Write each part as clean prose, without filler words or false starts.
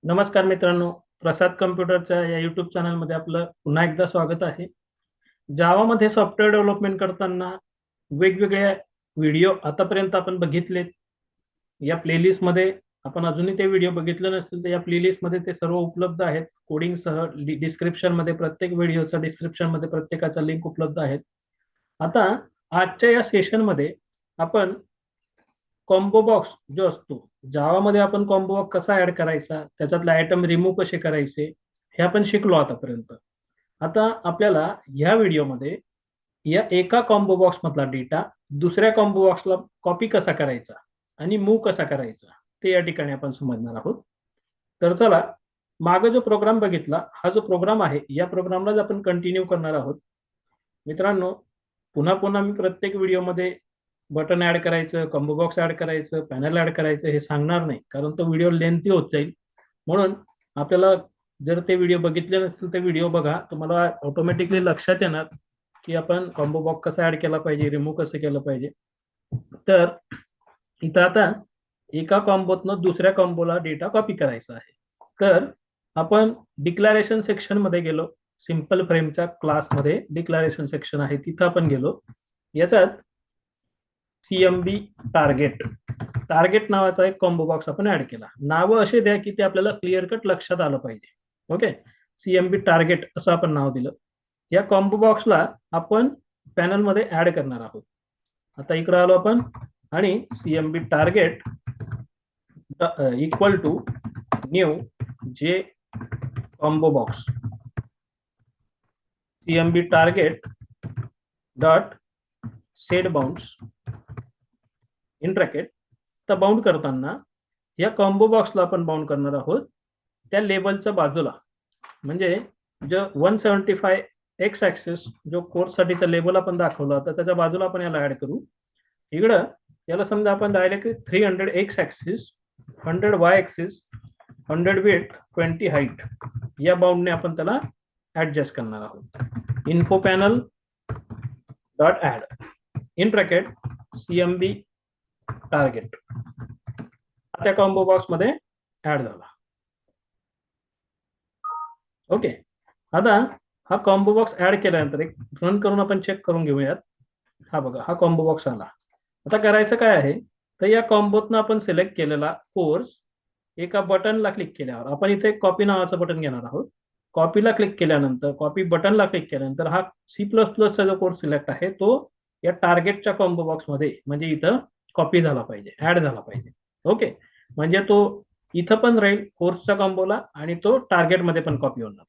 नमस्कार मित्रांनो, प्रसाद कम्प्युटरच्या या युट्यूब चॅनलमध्ये आपलं पुन्हा एकदा स्वागत आहे. जावामध्ये सॉफ्टवेअर डेव्हलपमेंट करताना वेगवेगळे व्हिडिओ आतापर्यंत आपण बघितलेत. या प्लेलिस्टमध्ये आपण अजूनही ते व्हिडिओ बघितले नसतील तर या प्लेलिस्टमध्ये ते सर्व उपलब्ध आहेत. कोडिंगसह डिस्क्रिप्शनमध्ये प्रत्येक व्हिडिओच्या डिस्क्रिप्शनमध्ये प्रत्येकाचा लिंक उपलब्ध आहेत. आता आजच्या या सेशनमध्ये आपण कॉम्बो बॉक्स जो असतो जावामध्ये आपण कॉम्बो बॉक्स कसा ऍड करायचा, त्याच्यातले आयटम रिमूव्ह कसे करायचे हे आपण शिकलो आतापर्यंत. आता आपल्याला या व्हिडिओमध्ये या एका कॉम्बो बॉक्स मधला डेटा दुसऱ्या कॉम्बो बॉक्सला कॉपी कसा करायचा आणि मूव्ह कसा करायचा ते या ठिकाणी आपण समजणार आहोत. तर चला, मागे जो प्रोग्राम बघितला हा जो प्रोग्राम आहे या प्रोग्रामलाच आपण कंटिन्यू करणार आहोत. मित्रांनो, पुन्हा पुन्हा मी प्रत्येक व्हिडिओमध्ये बटन ऍड करायचं, कॉम्बो बॉक्स ऍड करायचं, पॅनल ऍड करायचं हे सांगणार नाही, कारण तो व्हिडिओ लेंथी होत जाईल. म्हणून आपल्याला जर ते व्हिडिओ बघितले नसतील तर व्हिडिओ बघा, तुम्हाला ऑटोमॅटिकली लक्षात येणार की आपण कॉम्बो बॉक्स कसा ऍड केला पाहिजे, रिमूव्ह कसं केलं पाहिजे. तर इथं आता एका कॉम्बोतनं दुसऱ्या कॉम्बोला डेटा कॉपी करायचा आहे. तर आपण डिक्लेरेशन सेक्शन मध्ये गेलो. सिंपल फ्रेमच्या क्लासमध्ये डिक्लेरेशन सेक्शन आहे, तिथं आपण गेलो. याच्यात सीएमबी टार्गेट नावाचा एक कॉम्बो बॉक्स आपण ऍड केला. नाव असे द्या की ते आपल्याला क्लिअर कट लक्षात आलं पाहिजे. ओके, सीएमबी टार्गेट असं आपण नाव दिलं. या कॉम्बो बॉक्सला आपण पॅनल मध्ये ऍड करणार आहोत. आता इकडे आलो आपण आणि CMB target equal to new J combo box, CMB target dot set bounds in bracket. तर बाउंड करताना या कॉम्बो बॉक्सला आपण बाउंड करणार आहोत त्या लेबलच्या बाजूला, म्हणजे जो 175 एक्स ऍक्सिस जो कोर्स साठीचा लेबल आपण दाखवला होता त्याच्या बाजूला आपण याला ऍड करू. इकडं याला समजा आपण directly 300 X axis, 100 Y axis, 100 width, 20 height या बाउंडने आपण त्याला ऍडजस्ट करणार आहोत. Info panel dot add in bracket CMB target त्या कॉम्बो बॉक्स मध्ये ऍड झाला. ओके, आता हा कॉम्बो बॉक्स ऍड केल्यानंतर एक रन करून आपण चेक करून घेऊयात. हा बघा, हा कॉम्बो बॉक्स आला. आता करायचं काय आहे, तर या कॉम्बोतनं आपण सिलेक्ट केलेला कोर्स एका बटनला क्लिक केल्यावर आपण इथे कॉपी नावाचं बटन घेणार आहोत. कॉपीला क्लिक केल्यानंतर, कॉपी बटनला क्लिक केल्यानंतर हा C++ चा जो कोर्स सिलेक्ट आहे तो या टार्गेटच्या कॉम्बो बॉक्स मध्ये, म्हणजे इथं कॉपी झाला पाहिजे, ऍड झाला पाहिजे. ओके, म्हणजे तो इथं पण राहील कोर्सच्या कॉम्बोला आणि तो टार्गेट मध्ये पण कॉपी होणार.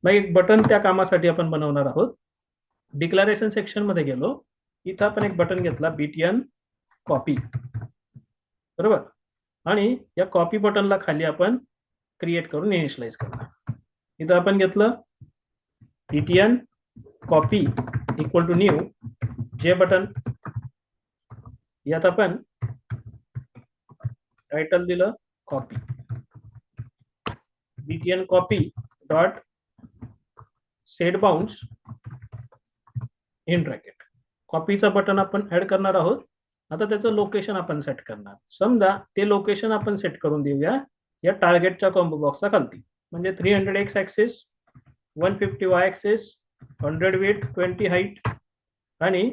मग एक बटन त्या कामासाठी आपण बनवणार आहोत. डिक्लेरेशन सेक्शन मध्ये गेलो, इथं आपण एक बटन घेतला बीटीएन कॉपी, बरोबर. आणि या कॉपी बटनला खाली आपण क्रिएट करून इनिशियलाइज करणार. इथं आपण घेतलं BTN copy equal to new J button. यात आपण टायटल दिलं copy, BTN copy dot set bounds in bracket. कॉपीचा बटन आपण ऍड करणार आहोत. आता त्याचं लोकेशन आपण सेट करणार. समजा ते लोकेशन आपण सेट करून देऊया या टार्गेटच्या कॉम्बो बॉक्सच्या खालती, म्हणजे 300 X axis, 150 Y axis, 100 width, 20 height आणि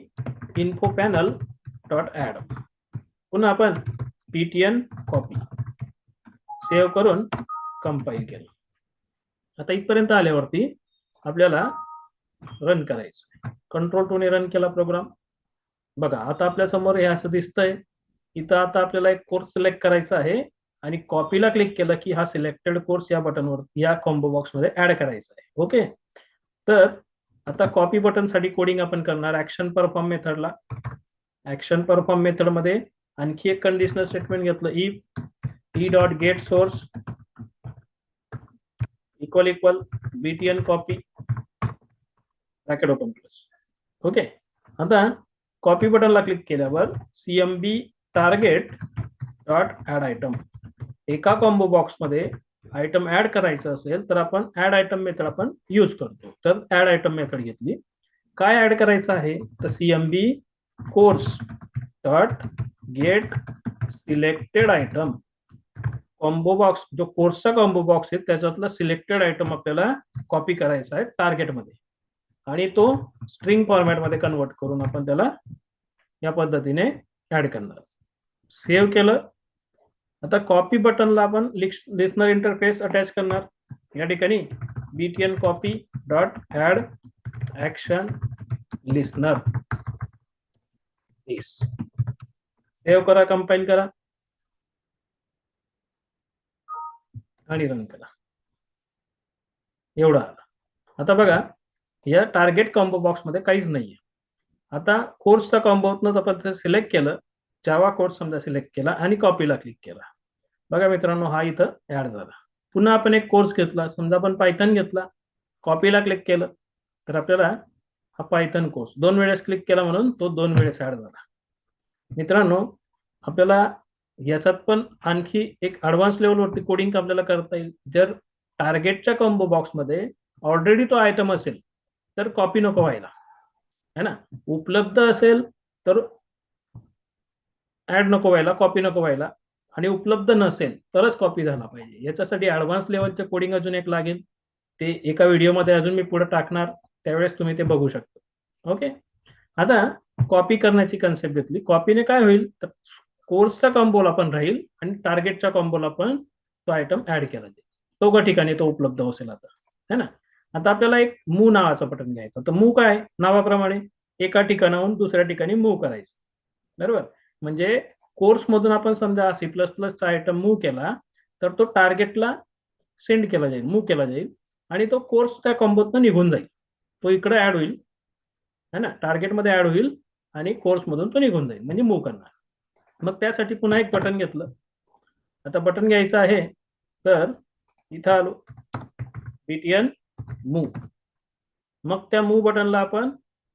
इन्फो पॅनल डॉट ऍड. पुन्हा आपण बीटीएन कॉपी सेव्ह करून कंपाईल केलं. आता इथपर्यंत आल्यावरती आपल्याला रन करायचं. कंट्रोल 2 ने रन केला प्रोग्राम. बघा, आता आपल्या समोर हे असं दिसतंय. इथं आता आपल्याला एक कोर्स सिलेक्ट करायचा आहे आणि कॉपीला क्लिक केलं की हा सिलेक्टेड कोर्स या बटनवर, या कॉम्बो बॉक्स मध्ये ऍड करायचा आहे. ओके, तर आता कॉपी बटन साठी कोडिंग आपण करणार ऍक्शन परफॉर्म मेथडला. ऍक्शन परफॉर्म मेथड मध्ये आणखी एक कंडिशनल स्टेटमेंट घेतलं, if E dot get source equal equal BTN copy bracket open plus. Okay, आता कॉपी बटनला क्लिक केल्यावर CMB target dot add item. एका कॉम्बो बॉक्स मध्ये आयटम ऍड करायचं असेल तर आपण ऍड आयटम मेथड आपण यूज करतो. तर ऍड आयटम मेथड घेतली. काय ऍड करायचं आहे, तर CMB course dot get selected item. Combo box जो कोर्सचा कॉम्बो बॉक्स आहे त्याच्यातला सिलेक्टेड आयटम आपल्याला कॉपी करायचा आहे टार्गेटमध्ये आणि तो स्ट्रिंग फॉर्मॅटमध्ये कन्वर्ट करून आपण त्याला या पद्धतीने ऍड करणार. सेव्ह केलं. आता कॉपी बटनला आपण लिस्नर इंटरफेस अटॅच करणार. या ठिकाणी btn copy dot add action listener. Save करा, कंपाईल करा आणि रन करा. एवढा आला. आता बघा या टार्गेट कॉम्बो बॉक्स मध्ये काहीच नाहीये. आता कोर्सचा कॉम्बो आपण सिलेक्ट केलं, जावा कोर्स समजा सिलेक्ट केला आणि कॉपीला क्लिक केला. बघा मित्रांनो हा इथं ऍड झाला. पुन्हा आपण एक कोर्स घेतला, समजा आपण पायथन घेतला, कॉपीला क्लिक केलं तर आपल्याला हा पायथन कोर्स 2 वेळेस क्लिक केला म्हणून तो 2 वेळेस ऍड झाला. मित्रांनो आपल्याला याच्यात पण आणखी एक ऍडव्हान्स लेवलवरती कोडिंग आपल्याला करता येईल. जर टार्गेटच्या कॉम्बो बॉक्स मध्ये ऑलरेडी तो आयटम असेल तर कॉपी नको व्हायला, है ना. उपलब्ध असेल तर ऍड नको व्हायला, कॉपी नको व्हायला, आणि उपलब्ध नसेल तरच कॉपी झाला पाहिजे. याच्यासाठी ऍडव्हान्स लेवलचे कोडिंग अजून एक लागेल, ते एका व्हिडिओमध्ये अजून मी पुढे टाकणार, त्यावेळेस तुम्ही ते बघू शकता. ओके. आता कॉपी करण्याची कन्सेप्ट घेतली. कॉपीने काय होईल तर कोर्सच्या कॉम्बोला पण राहील आणि टार्गेटच्या कॉम्बोला पण तो आयटम ऍड केला जाईल. दोघं ठिकाणी तो उपलब्ध असेल आता, है ना. आता आपल्याला एक मूव नावाचं बटन घ्यायचं. तर मूव काय, नावाप्रमाणे एका ठिकाणाहून दुसऱ्या ठिकाणी मूव करायचं, बरोबर. म्हणजे कोर्स मधून आपण समजा C++ चा आयटम मूव केला तर तो टार्गेटला सेंड केला जाईल, मूव केला जाईल आणि तो कोर्स त्या कॉम्बोतनं निघून जाईल. तो इकडे ऍड होईल, है ना, टार्गेटमध्ये ऍड होईल आणि कोर्स मधून तो निघून जाईल, म्हणजे मूव करणार. मग त्यासाठी पुन्हा एक बटन घेतलं. आता बटन घ्यायचं आहे तर इथं आलो, btn मूव. मग त्या मूव बटनला आपण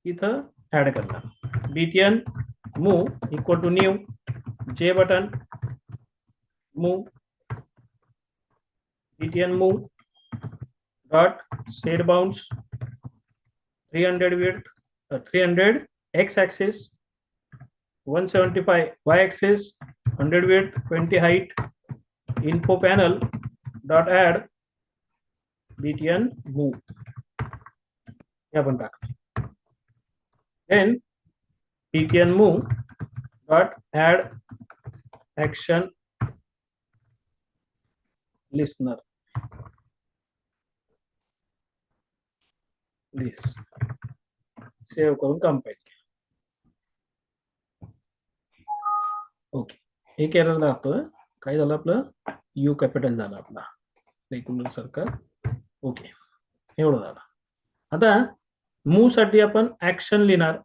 इथं ऍड करणार. btn move equal to new J button move btn move dot set bounds 300 width 300 x axis 175 y axis 100 width 20 height info panel dot add btn move हे आपण टाकतो. then btn move dot add action listener this. Save करून compile. Okay. एक error दाखवतोय. काय झालं आपलं, you capital झाला आपला रेग्युलर सारखा. ओके, एवढं झालं. आता मूव साठी आपण ऍक्शन लिहिणार,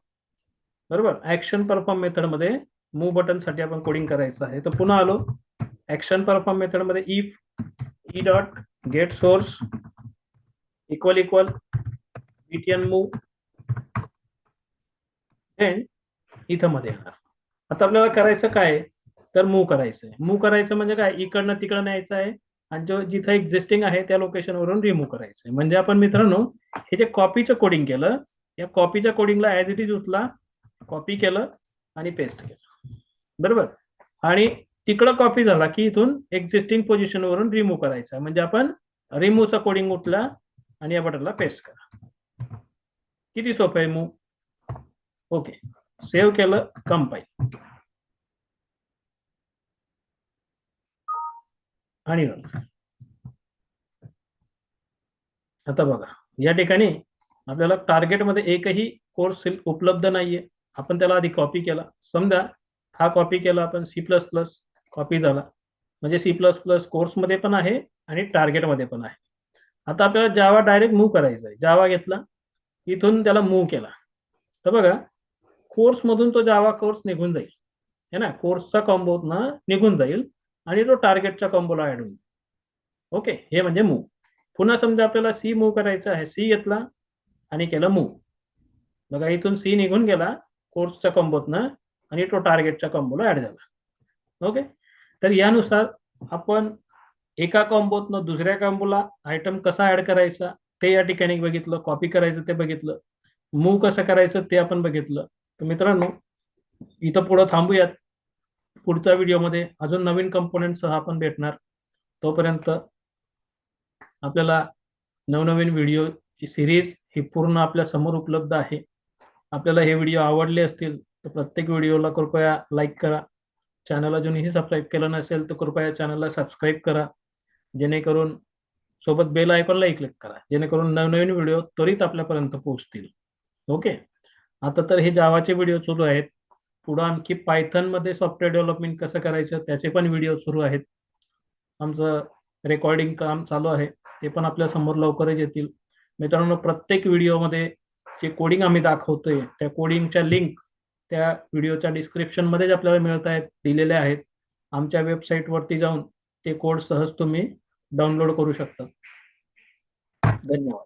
बरोबर. ऍक्शन परफॉर्म मेथड मध्ये मूव बटन साठी आपण कोडिंग करायचं आहे. तर पुन्हा आलो ऍक्शन परफॉर्म मेथड मध्ये if E dot get source equal equal btn move then इथं मध्ये येणार. आता आपल्याला करायचं काय तर मूव करायचंय. मूव करायचं म्हणजे काय, इकडनं तिकडं न्यायचं आहे आणि जो जिथं एक्झिस्टिंग आहे त्या लोकेशन वरून रिमूव्ह करायचंय. म्हणजे आपण मित्रांनो हे जे कॉपीचं कोडिंग केलं, या कॉपीच्या कोडिंगला ऍज इट इज उचला, कॉपी केलं आणि पेस्ट केलं, बरोबर. आणि तिकडं कॉपी झाला की इथून एक्झिस्टिंग पोझिशन वरून रिमूव्ह करायचा. म्हणजे आपण रिमूव्हचा कोडिंग उठला आणि या बटनला पेस्ट करा. किती सोपं आहे मूव. ओके, सेव्ह केलं, कंपाईल आणि रन. आता बघा या ठिकाणी आपल्याला टार्गेटमध्ये एकही कोर्स उपलब्ध नाहीये. आपण त्याला आधी कॉपी केला. समजा हा कॉपी केला आपण C++, कॉपी झाला. म्हणजे C++ कोर्समध्ये पण आहे आणि टार्गेटमध्ये पण आहे. आता आपल्याला जावा डायरेक्ट मूव्ह करायचा आहे. जावा घेतला, इथून त्याला मूव्ह केला तर बघा कोर्स मधून तो जावा कोर्स निघून जाईल, है ना. कोर्सचा कॉम्बोतनं निघून जाईल आणि तो टार्गेटच्या कॉम्बोला ऍड होईल. ओके, हे म्हणजे मूव्ह. पुन्हा समजा आपल्याला सी मूव्ह करायचं आहे, सी घेतला आणि केलं मूव्ह. बघा इथून सी निघून गेला कोर्सच्या कॉम्बोतनं आणि तो टार्गेटच्या कॉम्बोला ऍड झाला. ओके, तर यानुसार आपण एका कॉम्बोतनं दुसऱ्या कॉम्बोला आयटम कसा ऍड करायचा ते या ठिकाणी बघितलं. कॉपी करायचं ते बघितलं. मूव्ह कसं करायचं ते आपण बघितलं. तर मित्रांनो इथं पुढं थांबूयात. पुढच्या व्हिडिओमध्ये अजून नवीन कंपोनेंट सह आपण भेटणार. तोपर्यंत आपल्याला नवनवीन व्हिडिओची सिरीज ही पूर्ण आपल्या समोर उपलब्ध आहे. आपल्याला हे व्हिडिओ आवडले असतील तर प्रत्येक व्हिडिओला कृपया लाईक करा. चॅनल अजूनही सबस्क्राईब केलं नसेल तर कृपया चॅनलला सबस्क्राईब करा, जेणेकरून सोबत बेल आयकॉनलाही क्लिक करा, जेणेकरून नवनवीन व्हिडिओ त्वरित आपल्यापर्यंत पोहोचतील. ओके. आता तर हे जावाचे व्हिडिओ सुरू आहेत. पुढे आणखी पायथन मध्ये सॉफ्टवेअर डेव्हलपमेंट कसं करायचं त्याचे पण व्हिडिओ सुरू आहेत. आमचं रेकॉर्डिंग काम चालू आहे, ते पण आपल्या समोर लवकरच येतील. मित्रांनो, प्रत्येक व्हिडिओमध्ये जे कोडिंग आम्ही दाखवतोय त्या कोडिंगच्या लिंक त्या व्हिडिओच्या डिस्क्रिप्शन मध्येच आपल्याला मिळत आहेत, दिलेले आहेत. आमच्या वेबसाईट वरती जाऊन ते कोड सहज तुम्ही डाउनलोड करू शकता. धन्यवाद.